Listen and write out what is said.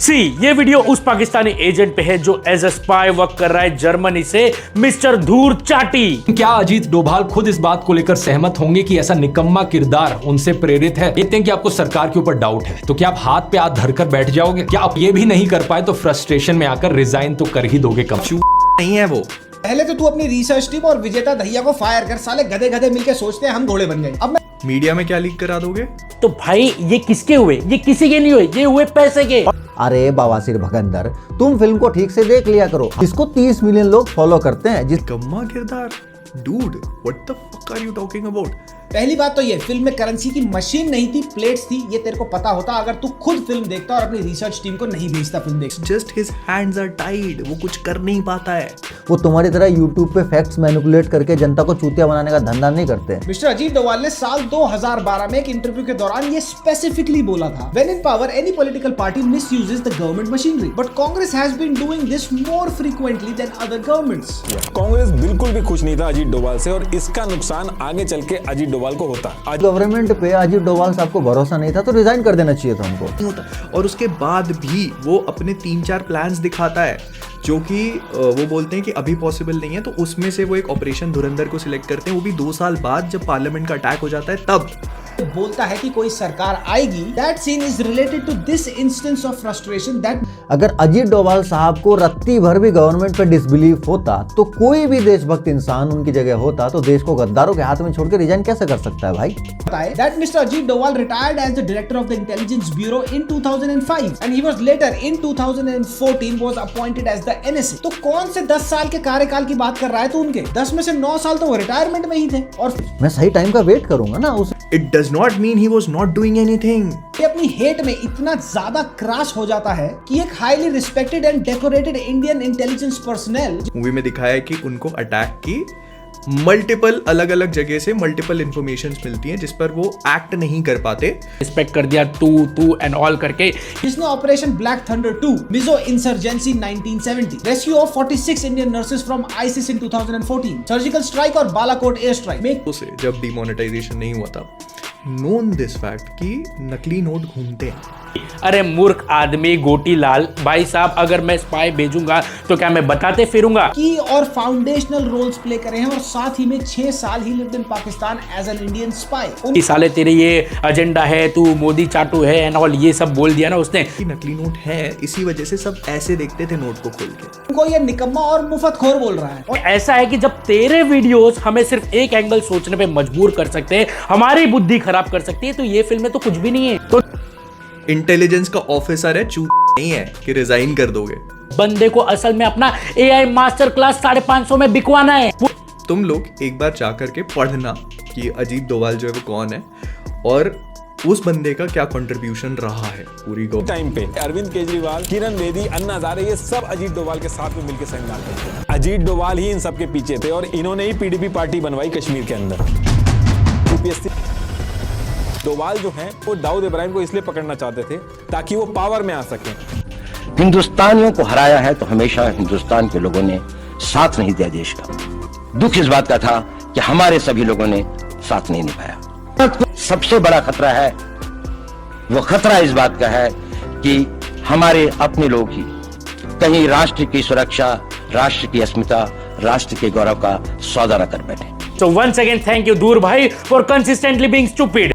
सी ये वीडियो उस पाकिस्तानी एजेंट पे है जो एज ए स्पाई वर्क कर रहा है जर्मनी से, मिस्टर धूर चाटी। क्या अजीत डोभाल खुद इस बात को लेकर सहमत होंगे कि ऐसा निकम्मा किरदार उनसे प्रेरित है? देखते हैं कि आपको सरकार के ऊपर डाउट है तो क्या आप हाथ पे हाथ धरकर बैठ जाओगे? क्या आप ये भी नहीं कर पाए तो फ्रस्ट्रेशन में आकर रिजाइन तो कर ही दोगे? कम नहीं है वो। पहले तो तू अपनी रिसर्च टीम और विजेता दहिया को फायर कर, साले गधे गधे मिलके सोचते हैं हम घोड़े बन गए। अब मीडिया में क्या लीक करा दोगे? तो भाई ये किसके हुए? ये किसी के नहीं हुए, ये हुए पैसे के। अरे बवासीर भगंदर, तुम फिल्म को ठीक से देख लिया करो। इसको 30 मिलियन लोग फॉलो करते हैं। निकम्मा किरदार? Dude, what the fuck are you talking about? पहली बात तो ये फिल्म में करेंसी की मशीन नहीं थी, प्लेट्स थी। ये तेरे को पता होता अगर तू खुद फिल्म देखता और अपनी रिसर्च टीम को नहीं भेजता फिल्म देख। Just his hands are tied, वो कुछ कर नहीं पाता है। वो तुम्हारी तरह यूट्यूब पे फैक्ट्स मैनिपुलेट करके जनता को चूतिया बनाने का धंधा नहीं करते। मिस्टर अजीत डोभाल ने साल 2012 में एक इंटरव्यू के दौरान ये स्पेसिफिकली बोला था, when in power any political party misuses the government machinery, but Congress has been doing this more frequently than other governments. Congress बिल्कुल भी खुश नहीं था अजीत डोभाल से और इसका नुकसान आगे चल के अजीत डोभाल को होता। गवर्नमेंट पे अजीत डोभाल साहब को भरोसा नहीं था तो रिजाइन कर देना चाहिए था उनको। और उसके बाद भी वो अपने 3-4 प्लान्स दिखाता है जो कि वो बोलते हैं कि अभी पॉसिबल नहीं है, तो उसमें से वो एक ऑपरेशन धुरंधर को सिलेक्ट करते हैं, वो भी 2 साल बाद जब पार्लियामेंट का अटैक हो जाता है तब। बोलता है कि कोई सरकार आएगी। That scene is related to this instance of frustration that अगर अजीत डोभाल साहब को रत्ती भर भी गवर्नमेंट पे डिसबिलीफ होता तो कोई भी देशभक्त इंसान उनकी जगह होता तो देश को गद्दारों के हाथ में छोड़ के रिजाइन कैसे कर सकता है भाई? That Mr. Ajit Doval retired as the director of the Intelligence Bureau in 2005 and he was later in 2014 was appointed as the NSA। तो कौन से 10 साल के कार्यकाल की बात कर रहा है तू? उनके 10 में से 9 साल तो वो रिटायरमेंट में ही थे। और मैं सही टाइम का वेट करूंगा ना उस। It does not mean he was not doing anything। ये अपनी हेट में इतना ज्यादा क्रैश हो जाता है कि एक highly respected and decorated Indian intelligence personal movie में दिखाया है कि उनको अटैक की मल्टीपल अलग अलग जगह से मल्टीपल इंफॉर्मेशंस मिलती हैं जिस पर वो एक्ट नहीं कर पाते। रिस्पेक्ट कर दिया तू एंड ऑल करके। जिसने operation black thunder 2, Mizo insurgency 1970, rescue of 46 Indian nurses from ISIS in 2014, surgical strike और बालाकोट एयर स्ट्राइक में उसे जब डिमोनेटाइजेशन नहीं हुआ था, नोन दिस फैक्ट कि नकली नोट घूमते हैं। अरे मूर्ख आदमी गोटी लाल भाई साहब, अगर मैं स्पाई भेजूंगा तो क्या मैं बताते फिरूंगा? की और फाउंडेशनल रोल्स प्ले करे हैं और साथ ही में 6 साल ही lived in Pakistan as an Indian spy. साले तेरे ये एजेंडा है, तू मोदी चाटू है एंड ऑल, ये सब बोल दिया ना उसने। नकली नोट है, इसी वजह से सब ऐसे देखते थे नोट को खोल के। उनको ये निकम्मा और मुफ्तखोर बोल रहा है। और ऐसा है कि जब तेरे वीडियोस हमें सिर्फ एक एंगल सोचने पे मजबूर कर सकते हैं, हमारी बुद्धि खराब कर सकती है, तो ये फिल्में तो कुछ भी नहीं है। तो इंटेलिजेंस का ऑफिसर है, चूत नहीं है कि रिजाइन कर दोगे। बंदे को असल में अपना AI मास्टर क्लास 550 में बिकवाना है। तुम लोग एक बार जाकर के पढ़ना कि अजीत डोभाल जो है वो कौन है और उस बंदे का क्या कंट्रीब्यूशन रहा है पूरी टाइम पे। अरविंद केजरीवाल, किरण बेदी, अन्ना हजारे, ये सब अजीत डोभाल के साथ में मिलकर संग डालते थे। अजीत डोभाल ही इन सब के पीछे थे और इन्होंने ही PDP पार्टी बनवाई कश्मीर के अंदर। डोभाल जो हैं वो दाऊद इब्राहिम को इसलिए पकड़ना चाहते थे ताकि वो पावर में आ सके। हिंदुस्तानियों को हराया है तो हमेशा हिंदुस्तान के लोगों ने साथ नहीं दिया देश का। दुख इस बात का था कि हमारे सभी लोगों ने साथ नहीं निभाया। सबसे बड़ा खतरा है, वो खतरा इस बात का है कि हमारे अपने लोग ही कहीं राष्ट्र की सुरक्षा, राष्ट्र की अस्मिता, राष्ट्र के गौरव का सौदा न कर बैठे। So once again, thank you, Dur bhai, for consistently being stupid.